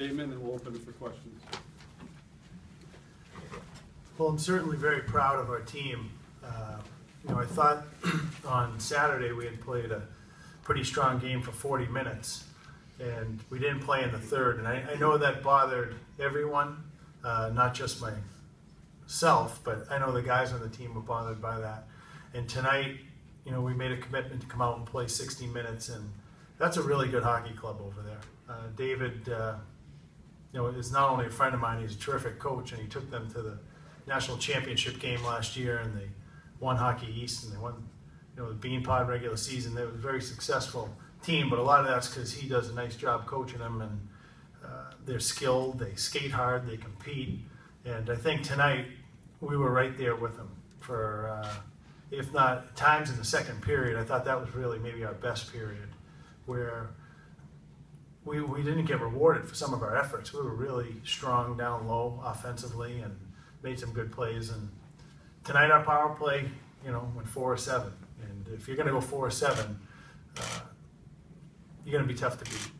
statement, and we'll open it for questions. Well, I'm certainly very proud of our team. I thought on Saturday we had played a pretty strong game for 40 minutes, and we didn't play in the third. And I know that bothered everyone, not just myself, but I know the guys on the team were bothered by that. And tonight, we made a commitment to come out and play 60 minutes, and that's a really good hockey club over there. David, is not only a friend of mine, he's a terrific coach, and he took them to the national championship game last year, and they won Hockey East, and they won, the Bean Pod regular season. They were a very successful team, but a lot of that's because he does a nice job coaching them, and they're skilled, they skate hard, they compete, and I think tonight we were right there with them for, if not times in the second period. I thought that was really maybe our best period, where we didn't get rewarded for some of our efforts. We were really strong down low offensively and made some good plays. And tonight our power play, went 4-7. And if you're going to go 4-7, you're going to be tough to beat.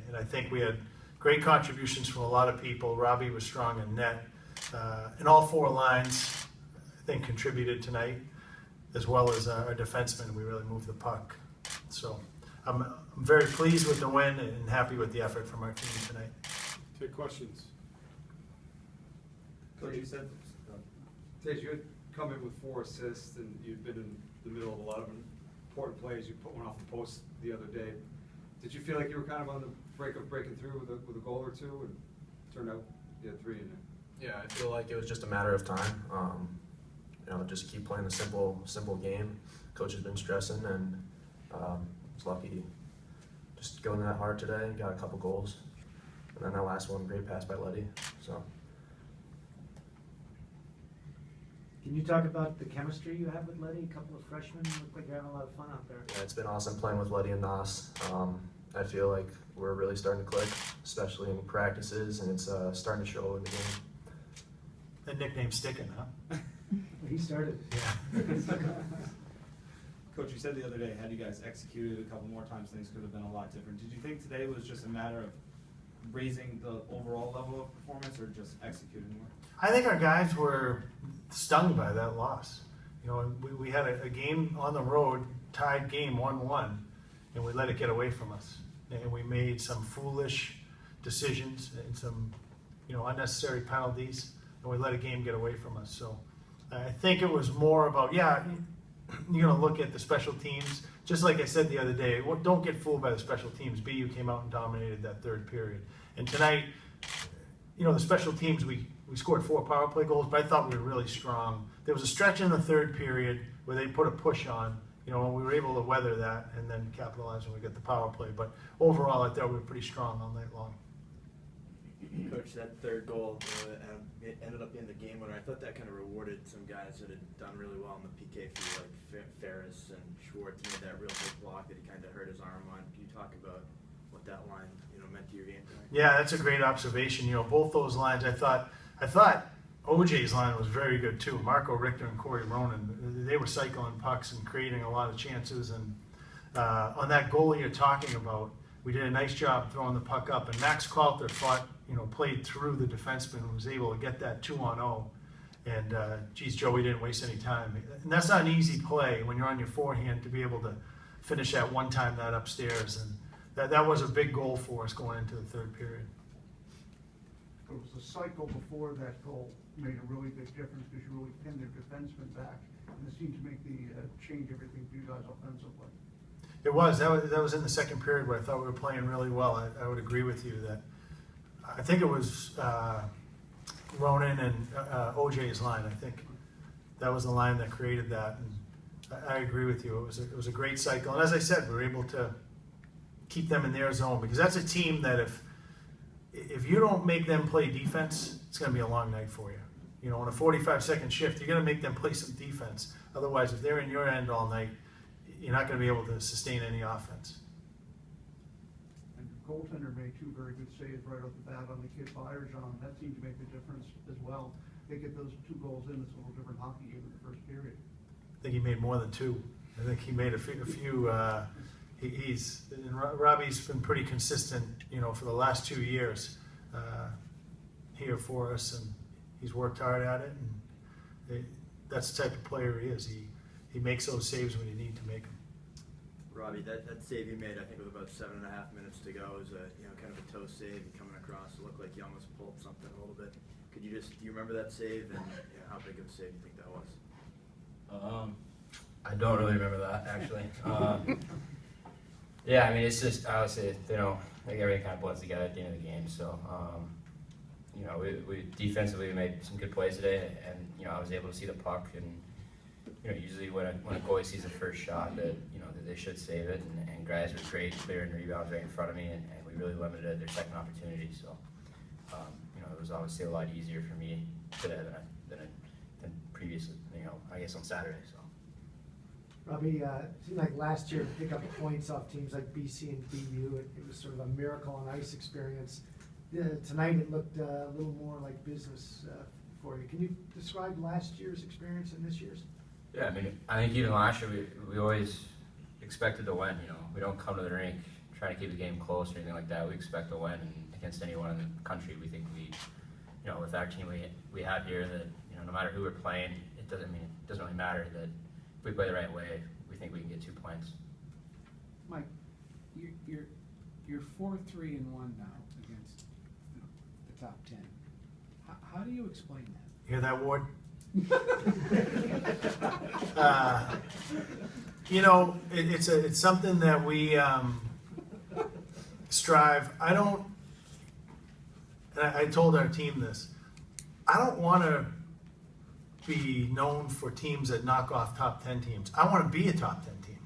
And I think we had great contributions from a lot of people. Robbie was strong in net. And all four lines, I think, contributed tonight, as well as our defensemen. We really moved the puck. So I'm very pleased with the win and happy with the effort from our team tonight. Take questions. Coach, you said, Tage, you had come in with 4 assists, and you've been in the middle of a lot of important plays. You put one off the post the other day. Did you feel like you were kind of on the break of breaking through with a goal or two, and turned out you had 3 in there? Yeah, I feel like it was just a matter of time. Just keep playing the simple game. Coach has been stressing, and was lucky just going that hard today and got a couple goals. And then that last one, great pass by Letty. So. Can you talk about the chemistry you have with Letty? A couple of freshmen, look like you're having a lot of fun out there. Yeah, it's been awesome playing with Letty and Nas. I feel like we're really starting to click, especially in practices, and it's starting to show in the game. That nickname's sticking, huh? He started. Yeah. Coach, you said the other day, had you guys executed a couple more times, things could have been a lot different. Did you think today was just a matter of raising the overall level of performance, or just executing more? I think our guys were stung by that loss. We had a game on the road, tied game 1-1, and we let it get away from us. And we made some foolish decisions and some, unnecessary penalties, and we let a game get away from us. So I think it was more about, you're going to look at the special teams. Just like I said the other day, don't get fooled by the special teams. BU came out and dominated that third period. And tonight, the special teams, we scored 4 power play goals, but I thought we were really strong. There was a stretch in the third period where they put a push on, and we were able to weather that and then capitalize when we get the power play. But overall, I thought we were pretty strong all night long. Coach, that third goal, it ended up being the game winner. I thought that kind of rewarded some guys that had done really well in the PK field, like Ferris and Schwartz made that real big block that he kind of hurt his arm on. Can you talk about what that line, meant to your game tonight? Yeah, that's a great observation. Both those lines, I thought OJ's line was very good too. Marco Richter and Corey Ronan, they were cycling pucks and creating a lot of chances. And on that goal you're talking about, we did a nice job throwing the puck up. And Max Calter played through the defenseman and was able to get that 2-on-0. And geez, Joe, we didn't waste any time. And that's not an easy play when you're on your forehand to be able to finish that one time that upstairs. And that was a big goal for us going into the third period. It was the cycle before that goal made a really big difference because you really pinned their defenseman back, and it seemed to make the change everything for you guys offensively. It was. That was in the second period where I thought we were playing really well. I would agree with you that I think it was Ronan and OJ's line. I think that was the line that created that. And I agree with you. It was a great cycle. And as I said, we were able to keep them in their zone, because that's a team that if you don't make them play defense, it's going to be a long night for you. On a 45-second shift, you're going to make them play some defense. Otherwise, if they're in your end all night, you're not going to be able to sustain any offense. And your goaltender made 2 very good saves right off the bat on the kid Byers on. That seemed to make the difference as well. They get those 2 goals in, it's a little different hockey game in the first period. I think he made more than 2. I think he made a few Robbie's been pretty consistent, for the last 2 years. here for us, and he's worked hard at it, and that's the type of player he is. He makes those saves when you need to make them. Robbie, that save you made, I think, with about 7.5 minutes to go, was a kind of a toe save. You coming across, it looked like you almost pulled something a little bit. Do you remember that save, and how big of a save you think that was? I don't really remember that actually. Yeah, I mean, it's just obviously, like everything kind of blends together at the end of the game. So, we defensively we made some good plays today, and I was able to see the puck, and usually when a goalie sees the first shot, that they should save it, and guys were great clearing rebounds right in front of me, and we really limited their second opportunity. So, it was obviously a lot easier for me today than previously. I guess on Saturday. So. Robbie, it seemed like last year to pick up points off teams like BC and BU, it was sort of a miracle on ice experience. Tonight it looked a little more like business for you. Can you describe last year's experience and this year's? Yeah, I mean, I think even last year we always expected to win. We don't come to the rink trying to keep the game close or anything like that. We expect to win, and against anyone in the country, we think with our team we have here, that no matter who we're playing, it doesn't really matter that if we play the right way, we think we can get 2 points. Mike, you're 4-3-1 now against the top 10. How do you explain that? Hear that, Ward? It's something that we strive. I told our team this. I don't want to be known for teams that knock off top 10 teams. I want to be a top 10 team.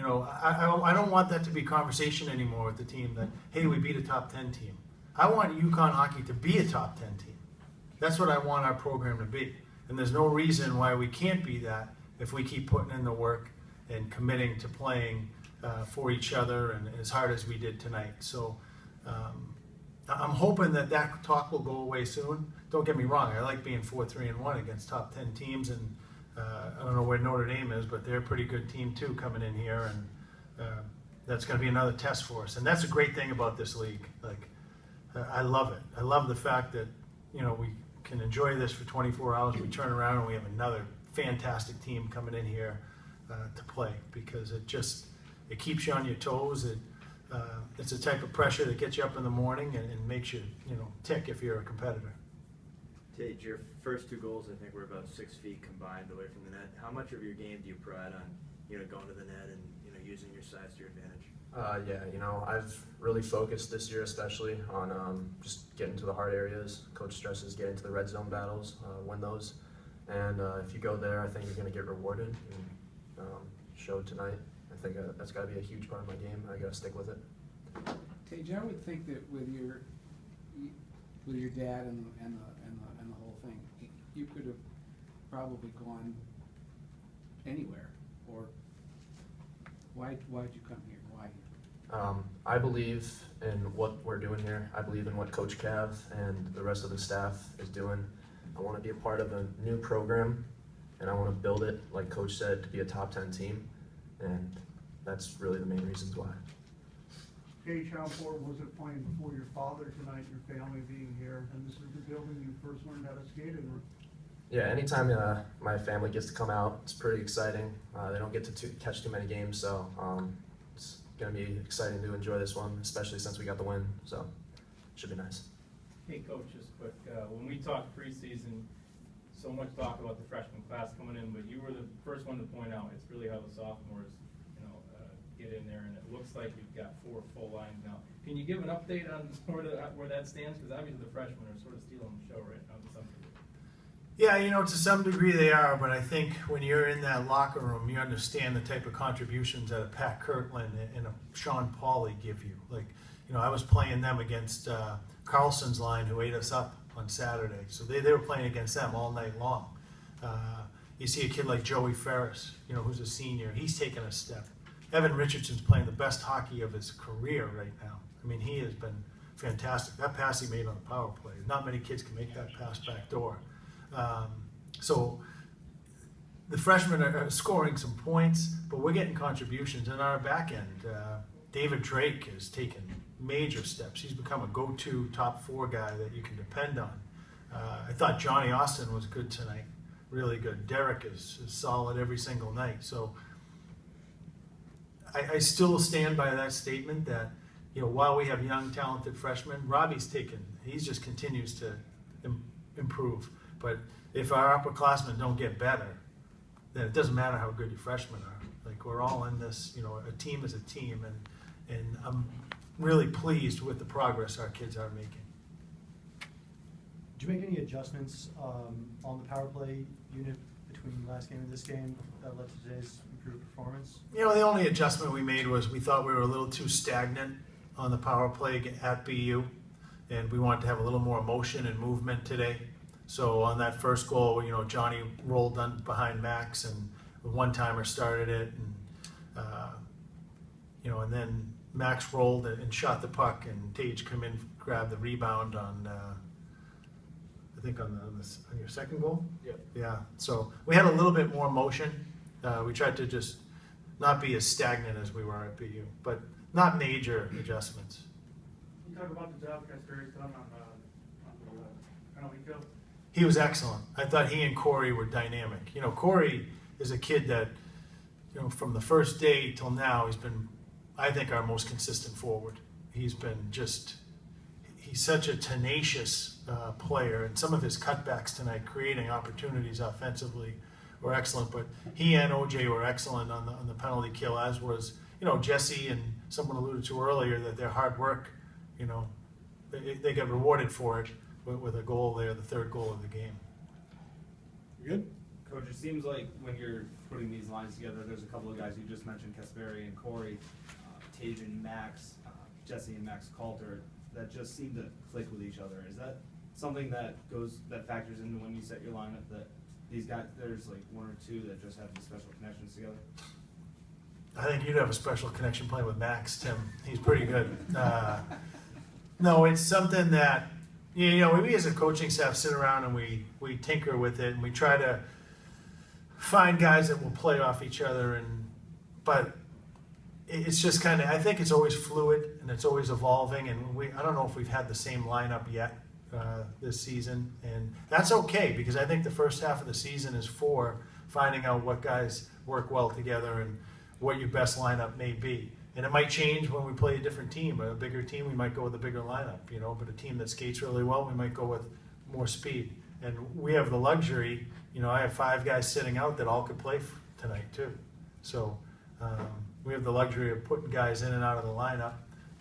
I don't want that to be conversation anymore with the team that, hey, we beat a top 10 team. I want UConn hockey to be a top 10 team. That's what I want our program to be. And there's no reason why we can't be that if we keep putting in the work and committing to playing for each other and as hard as we did tonight. So I'm hoping that talk will go away soon. Don't get me wrong, I like being 4-3-1 against top 10 teams, and I don't know where Notre Dame is, but they're a pretty good team too coming in here, and that's going to be another test for us. And that's a great thing about this league. I love it. I love the fact that we can enjoy this for 24 hours. We turn around and we have another fantastic team coming in here to play, because it keeps you on your toes. It's a type of pressure that gets you up in the morning and makes you tick if you're a competitor. Tage, your first 2 goals, I think, were about 6 feet combined away from the net. How much of your game do you pride on, going to the net and using your size to your advantage? Yeah, I've really focused this year, especially on just getting to the hard areas. Coach stresses getting to the red zone battles, win those, and if you go there, I think you're going to get rewarded. And showed tonight. I think that's got to be a huge part of my game. I got to stick with it. Tage, I would think that with your dad and the whole thing, you could have probably gone anywhere. Or why'd you come here? Why? I believe in what we're doing here. I believe in what Coach Cav and the rest of the staff is doing. I want to be a part of a new program, and I want to build it, like Coach said, to be a top 10 team, and that's really the main reasons why. Tage, how important was it playing before your father tonight, your family being here, and this is the building you first learned how to skate in? Yeah, anytime my family gets to come out, it's pretty exciting. They don't get to catch too many games, so it's going to be exciting to enjoy this one, especially since we got the win, so it should be nice. Hey, Coach, just quick. When we talked preseason, so much talk about the freshman class coming in, but you were the first one to point out it's really how the sophomores, get in there, and it looks like you've got 4 full lines now. Can you give an update on where that stands? Because obviously the freshmen are sort of stealing the show right now to some degree. Yeah, to some degree they are, but I think when you're in that locker room, you understand the type of contributions that a Pat Kirkland and a Sean Pauley give you. I was playing them against Carlson's line, who ate us up on Saturday. So they were playing against them all night long. You see a kid like Joey Ferris, who's a senior. He's taken a step. Evan Richardson's playing the best hockey of his career right now. I mean, he has been fantastic. That pass he made on the power play, not many kids can make that pass back door. So the freshmen are scoring some points, but we're getting contributions in our back end. David Drake has taken major steps. He's become a go-to top 4 guy that you can depend on. I thought Johnny Austin was good tonight, really good. Derek is solid every single night. So I still stand by that statement that, you know, while we have young, talented freshmen, he just continues to improve. But if our upperclassmen don't get better, then it doesn't matter how good your freshmen are. Like, we're all in this, you know, a team is a team, and I'm really pleased with the progress our kids are making. Did you make any adjustments on the power play unit between last game and this game that led to today's improved performance? You know, the only adjustment we made was we thought we were a little too stagnant on the power play at BU, and we wanted to have a little more motion and movement today. So on that first goal, you know, Johnny rolled behind Max, and the one-timer started it, and you know, and then Max rolled and shot the puck, and Tage come in, grabbed the rebound on, I think on your second goal? Yep. Yeah, so we had a little bit more motion. We tried to just not be as stagnant as we were at BU, but not major adjustments. You talk about the job Casper's done on the penalty kill. He was excellent. I thought he and Corey were dynamic. You know, Corey is a kid that, you know, from the first day till now, he's been, I think, our most consistent forward. He's such a tenacious player, and some of his cutbacks tonight, creating opportunities offensively, were excellent. But he and OJ were excellent on the penalty kill, as was, you know, Jesse, and someone alluded to earlier that their hard work, you know, they get rewarded for it with a goal there, the third goal of the game. You good? Coach, it seems like when you're putting these lines together, there's a couple of guys you just mentioned, Kasperi and Corey, Tage and Max, Jesse and Max Coulter, that just seem to click with each other. Is that something that factors into when you set your lineup, that these guys, there's like 1 or 2 that just have these special connections together? I think you'd have a special connection playing with Max, Tim. He's pretty good. No, it's something that, you know, we as a coaching staff sit around and we tinker with it, and we try to find guys that will play off each other, but it's just kind of, I think it's always fluid and it's always evolving, and I don't know if we've had the same lineup yet this season, and that's okay, because I think the first half of the season is for finding out what guys work well together and what your best lineup may be. And it might change when we play a different team. A bigger team, we might go with a bigger lineup, you know, but a team that skates really well, we might go with more speed. And we have the luxury, you know, I have 5 guys sitting out that all could play tonight too. So we have the luxury of putting guys in and out of the lineup,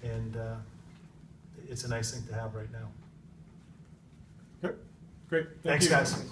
and it's a nice thing to have right now. Okay, great. Thanks, you. guys.